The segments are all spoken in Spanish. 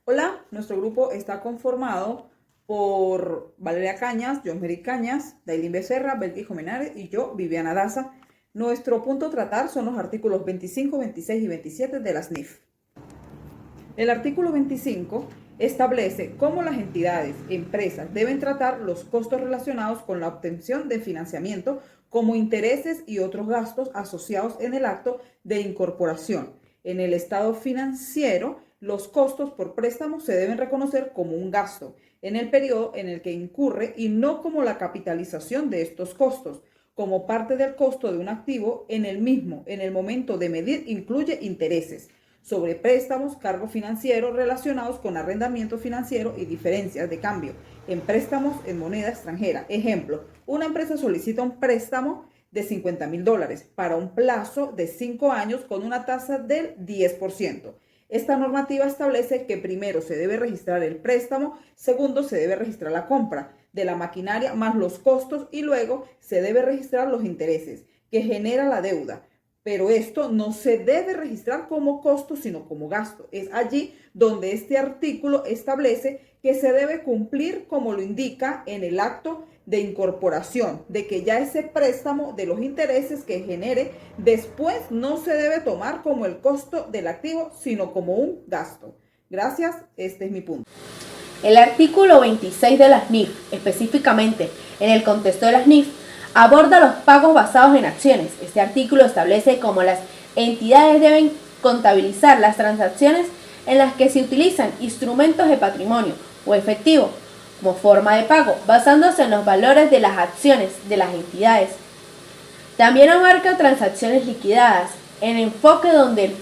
Hola, nuestro grupo está conformado por Valeria Cañas, John Mary Cañas, Dailin Becerra, Belkis Jomenares y yo, Viviana Daza. Nuestro punto a tratar son los artículos 25, 26 y 27 de la SNIF. El artículo 25 establece cómo las entidades, empresas deben tratar los costos relacionados con la obtención de financiamiento como intereses y otros gastos asociados en el acto de incorporación. En el estado financiero, los costos por préstamo se deben reconocer como un gasto en el periodo en el que incurre y no como la capitalización de estos costos. Como parte del costo de un activo, en el momento de medir, incluye intereses sobre préstamos, cargos financieros relacionados con arrendamiento financiero y diferencias de cambio en préstamos en moneda extranjera. Ejemplo, una empresa solicita un préstamo de $50,000 para un plazo de 5 años con una tasa del 10%. Esta normativa establece que primero se debe registrar el préstamo, segundo se debe registrar la compra de la maquinaria más los costos y luego se debe registrar los intereses que genera la deuda. Pero esto no se debe registrar como costo, sino como gasto. Es allí donde este artículo establece que se debe cumplir como lo indica en el acto de incorporación, de que ya ese préstamo de los intereses que genere después no se debe tomar como el costo del activo, sino como un gasto. Gracias, este es mi punto. El artículo 26 de las NIF, específicamente en el contexto de las NIF, aborda los pagos basados en acciones. Este artículo establece cómo las entidades deben contabilizar las transacciones en las que se utilizan instrumentos de patrimonio o efectivo como forma de pago, basándose en los valores de las acciones de las entidades. También abarca transacciones liquidadas, en enfoque donde el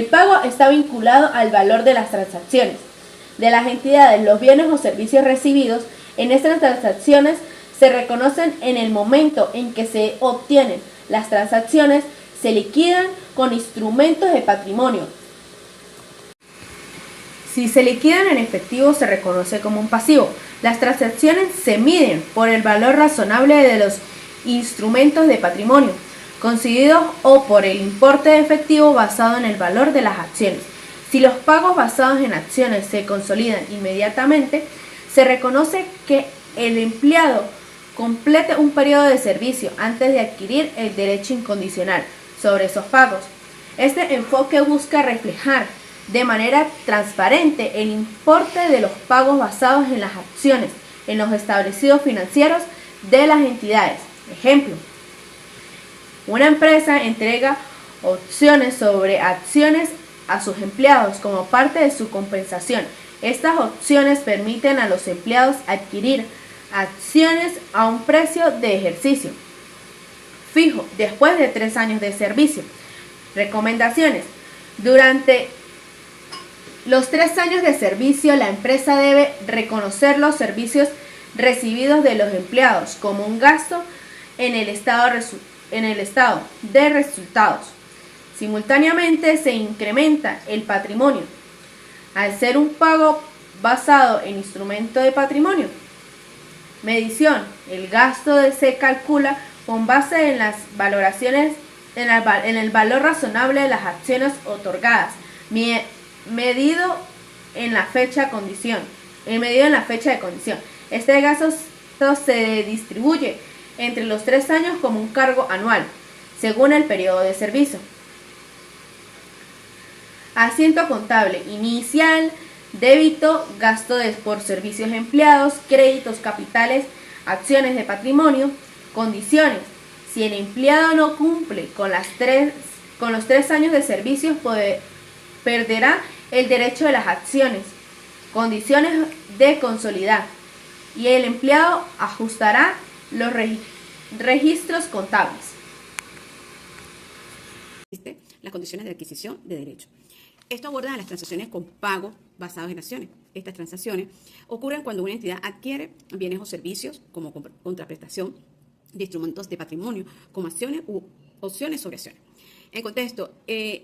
pago está vinculado al valor de las transacciones de las entidades. Los bienes o servicios recibidos en estas transacciones se reconocen en el momento en que se obtienen. Las transacciones se liquidan con instrumentos de patrimonio. Si se liquidan en efectivo, se reconoce como un pasivo. Las transacciones se miden por el valor razonable de los instrumentos de patrimonio conseguidos o por el importe de efectivo basado en el valor de las acciones. Si los pagos basados en acciones se consolidan inmediatamente, se reconoce que el empleado complete un periodo de servicio antes de adquirir el derecho incondicional sobre esos pagos. Este enfoque busca reflejar de manera transparente el importe de los pagos basados en las acciones en los establecidos financieros de las entidades. Ejemplo, una empresa entrega opciones sobre acciones a sus empleados como parte de su compensación. Estas opciones permiten a los empleados adquirir acciones a un precio de ejercicio fijo después de 3 años de servicio. Recomendaciones. Durante los 3 años de servicio, la empresa debe reconocer los servicios recibidos de los empleados como un gasto en el estado de resultados. Simultáneamente se incrementa el patrimonio al ser un pago basado en instrumento de patrimonio. Medición. El gasto se calcula con base en las valoraciones en el valor razonable de las acciones otorgadas, medido en la fecha de condición. Este gasto se distribuye entre los 3 años como un cargo anual, según el periodo de servicio. Asiento contable inicial, débito, gasto por servicios empleados, créditos capitales, acciones de patrimonio. Condiciones. Si el empleado no cumple con los 3 años de servicio, perderá el derecho de las acciones. Condiciones de consolidar. Y el empleado ajustará los registros contables. Las condiciones de adquisición de derecho. Esto aborda las transacciones con pagos basados en acciones. Estas transacciones ocurren cuando una entidad adquiere bienes o servicios como contraprestación de instrumentos de patrimonio, como acciones u opciones sobre acciones. En contexto,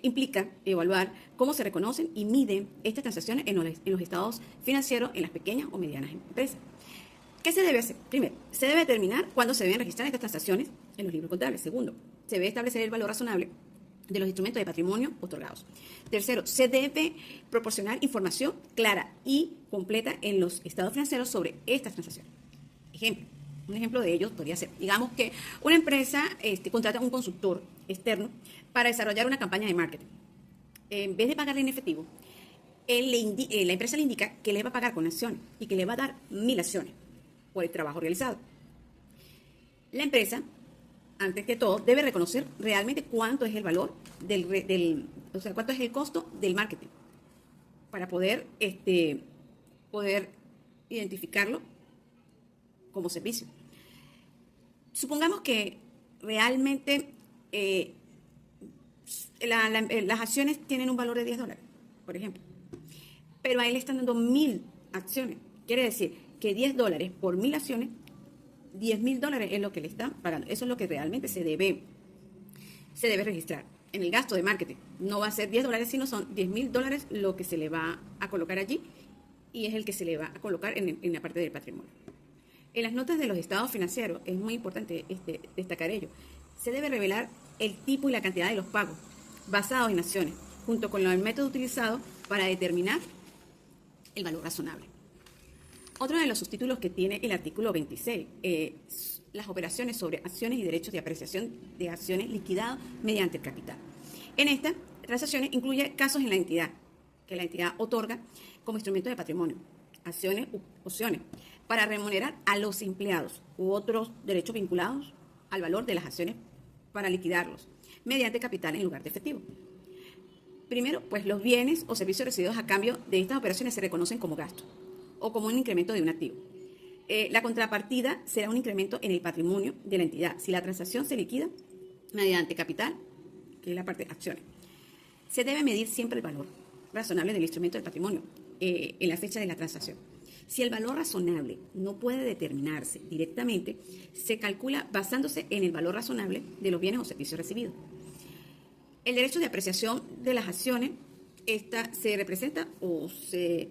implica evaluar cómo se reconocen y miden estas transacciones en los estados financieros en las pequeñas o medianas empresas. ¿Qué se debe hacer? Primero, se debe determinar cuándo se deben registrar estas transacciones en los libros contables. Segundo, se debe establecer el valor razonable de los instrumentos de patrimonio otorgados. Tercero, se debe proporcionar información clara y completa en los estados financieros sobre estas transacciones. Un ejemplo de ello podría ser, digamos que una empresa contrata a un consultor externo para desarrollar una campaña de marketing. En vez de pagarle en efectivo, la empresa le indica que le va a pagar con acciones y que le va a dar 1000 acciones por el trabajo realizado. La empresa, antes que todo, debe reconocer realmente cuánto es el valor cuánto es el costo del marketing para poder identificarlo como servicio. Supongamos que realmente las acciones tienen un valor de $10, por ejemplo, pero a él le están dando 1000 acciones. Quiere decir que $10 por 1000 acciones, $10.000 es lo que le están pagando. Eso es lo que realmente se debe registrar en el gasto de marketing. No va a ser $10, sino son $10.000 lo que se le va a colocar allí, y es el que se le va a colocar en la parte del patrimonio. En las notas de los estados financieros es muy importante destacar ello. Se debe revelar el tipo y la cantidad de los pagos basados en acciones, junto con el método utilizado para determinar el valor razonable. Otro de los subtítulos que tiene el artículo 26 es las operaciones sobre acciones y derechos de apreciación de acciones liquidados mediante el capital. En estas transacciones incluye casos en la entidad, que la entidad otorga como instrumento de patrimonio, acciones u opciones, para remunerar a los empleados u otros derechos vinculados al valor de las acciones para liquidarlos mediante capital en lugar de efectivo. Primero, pues los bienes o servicios recibidos a cambio de estas operaciones se reconocen como gasto o como un incremento de un activo. La contrapartida será un incremento en el patrimonio de la entidad si la transacción se liquida mediante capital, que es la parte de acciones. Se debe medir siempre el valor razonable del instrumento del patrimonio en la fecha de la transacción. Si el valor razonable no puede determinarse directamente, se calcula basándose en el valor razonable de los bienes o servicios recibidos. El derecho de apreciación de las acciones, se representa o se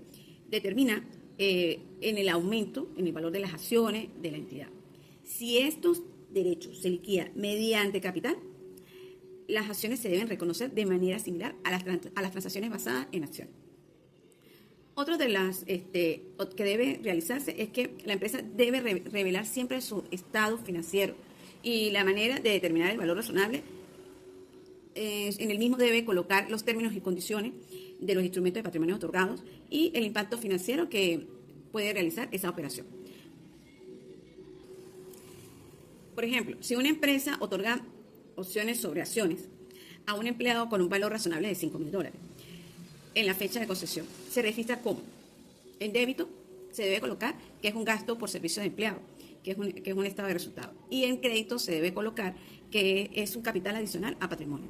determina en el aumento en el valor de las acciones de la entidad. Si estos derechos se liquidan mediante capital, las acciones se deben reconocer de manera similar a las transacciones basadas en acciones. Otro de las que debe realizarse es que la empresa debe revelar siempre su estado financiero, y la manera de determinar el valor razonable en el mismo debe colocar los términos y condiciones de los instrumentos de patrimonio otorgados y el impacto financiero que puede realizar esa operación. Por ejemplo, si una empresa otorga opciones sobre acciones a un empleado con un valor razonable de $5.000 en la fecha de concesión, se registra como en débito, se debe colocar que es un gasto por servicio de empleado, que es un estado de resultado, y en crédito se debe colocar que es un capital adicional a patrimonio.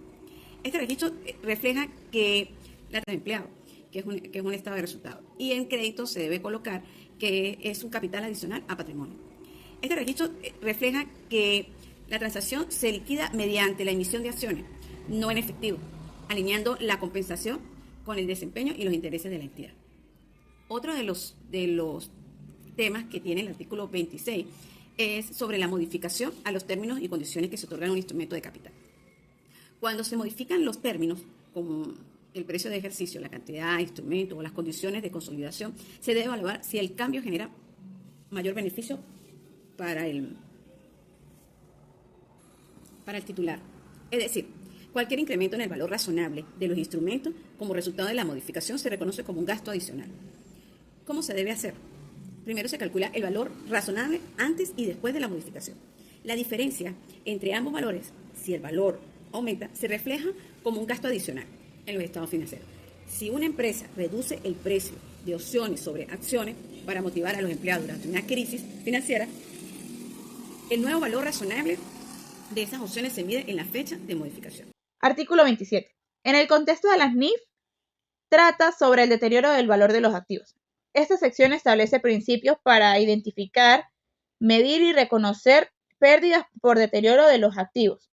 Este registro refleja que la de empleado, que es un estado de resultado, y en crédito se debe colocar que es un capital adicional a patrimonio. Este registro refleja que la transacción se liquida mediante la emisión de acciones, no en efectivo, alineando la compensación con el desempeño y los intereses de la entidad. Otro de los temas que tiene el artículo 26 es sobre la modificación a los términos y condiciones que se otorgan a un instrumento de capital. Cuando se modifican los términos, como el precio de ejercicio, la cantidad de instrumento o las condiciones de consolidación, se debe evaluar si el cambio genera mayor beneficio para el titular. Es decir, cualquier incremento en el valor razonable de los instrumentos como resultado de la modificación se reconoce como un gasto adicional. ¿Cómo se debe hacer? Primero se calcula el valor razonable antes y después de la modificación. La diferencia entre ambos valores, si el valor aumenta, se refleja como un gasto adicional en los estados financieros. Si una empresa reduce el precio de opciones sobre acciones para motivar a los empleados durante una crisis financiera, el nuevo valor razonable de esas opciones se mide en la fecha de modificación. Artículo 27. En el contexto de las NIF, trata sobre el deterioro del valor de los activos. Esta sección establece principios para identificar, medir y reconocer pérdidas por deterioro de los activos.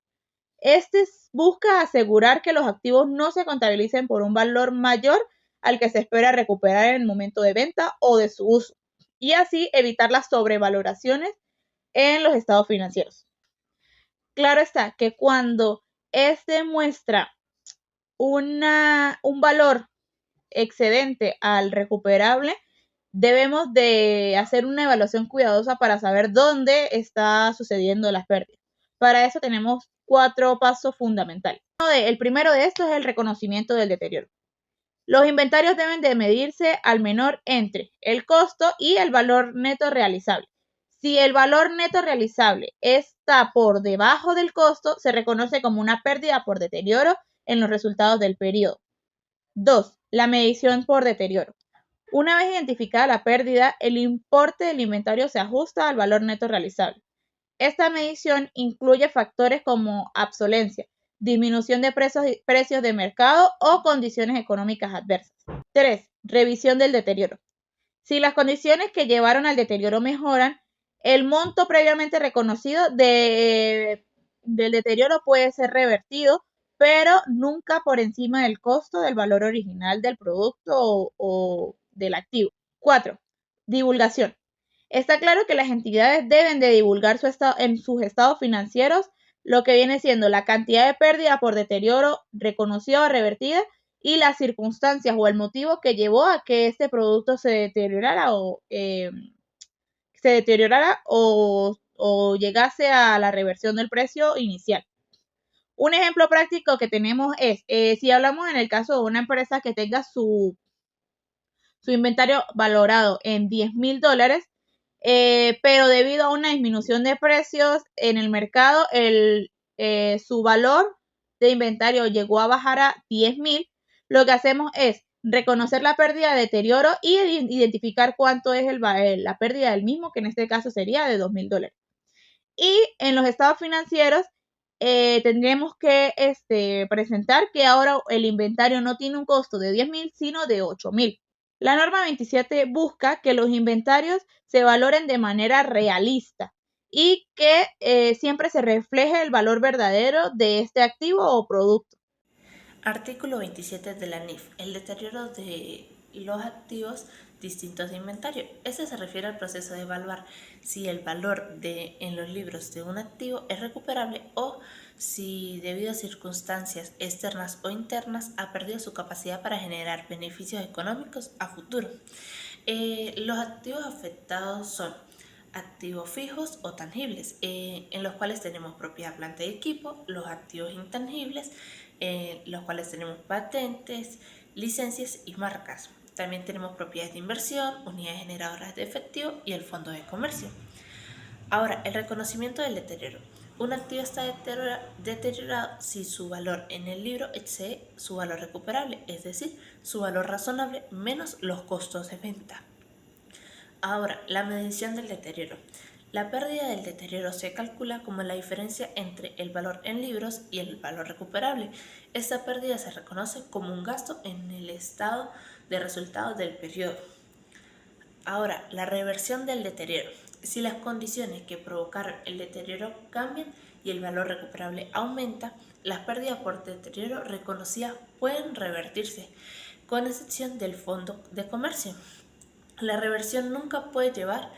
Busca asegurar que los activos no se contabilicen por un valor mayor al que se espera recuperar en el momento de venta o de su uso, y así evitar las sobrevaloraciones en los estados financieros. Claro está que cuando muestra un valor excedente al recuperable, debemos de hacer una evaluación cuidadosa para saber dónde está sucediendo las pérdidas. Para eso tenemos 4 pasos fundamentales. El primero de estos es el reconocimiento del deterioro. Los inventarios deben de medirse al menor entre el costo y el valor neto realizable. Si el valor neto realizable está por debajo del costo, se reconoce como una pérdida por deterioro en los resultados del periodo. 2. La medición por deterioro. Una vez identificada la pérdida, el importe del inventario se ajusta al valor neto realizable. Esta medición incluye factores como obsolencia, disminución de precios de mercado o condiciones económicas adversas. 3. Revisión del deterioro. Si las condiciones que llevaron al deterioro mejoran, el monto previamente reconocido del deterioro puede ser revertido, pero nunca por encima del costo del valor original del producto o del activo. 4. Divulgación. Está claro que las entidades deben de divulgar en sus estados financieros lo que viene siendo la cantidad de pérdida por deterioro reconocida o revertida y las circunstancias o el motivo que llevó a que este producto se deteriorara o llegase a la reversión del precio inicial. Un ejemplo práctico que tenemos es, si hablamos en el caso de una empresa que tenga su inventario valorado en $10,000, pero debido a una disminución de precios en el mercado, su valor de inventario llegó a bajar a 10,000. Lo que hacemos es reconocer la pérdida de deterioro y identificar cuánto es la pérdida del mismo, que en este caso sería de $2,000. Y en los estados financieros tendremos que presentar que ahora el inventario no tiene un costo de 10,000, sino de 8,000. La norma 27 busca que los inventarios se valoren de manera realista y que siempre se refleje el valor verdadero de este activo o producto. Artículo 27 de la NIF. El deterioro de los activos distintos de inventario. Este se refiere al proceso de evaluar si el valor en los libros de un activo es recuperable o si debido a circunstancias externas o internas ha perdido su capacidad para generar beneficios económicos a futuro. Los activos afectados son activos fijos o tangibles, en los cuales tenemos propiedad, planta y equipo, los activos intangibles, los cuales tenemos patentes, licencias y marcas. También tenemos propiedades de inversión, unidades generadoras de efectivo y el fondo de comercio. Ahora, el reconocimiento del deterioro. Un activo está deteriorado si su valor en el libro excede su valor recuperable, es decir, su valor razonable menos los costos de venta. Ahora, la medición del deterioro. La pérdida del deterioro se calcula como la diferencia entre el valor en libros y el valor recuperable. Esta pérdida se reconoce como un gasto en el estado de resultados del periodo. Ahora, la reversión del deterioro. Si las condiciones que provocaron el deterioro cambian y el valor recuperable aumenta, las pérdidas por deterioro reconocidas pueden revertirse, con excepción del fondo de comercio. La reversión nunca puede llevar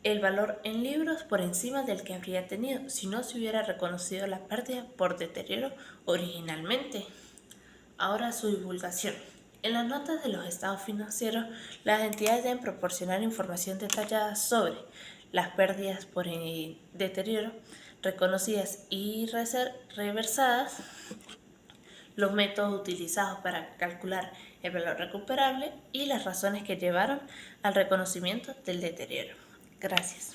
el valor en libros por encima del que habría tenido si no se hubiera reconocido la pérdida por deterioro originalmente. Ahora, su divulgación. En las notas de los estados financieros, las entidades deben proporcionar información detallada sobre las pérdidas por deterioro reconocidas y reversadas, los métodos utilizados para calcular el valor recuperable y las razones que llevaron al reconocimiento del deterioro. Gracias.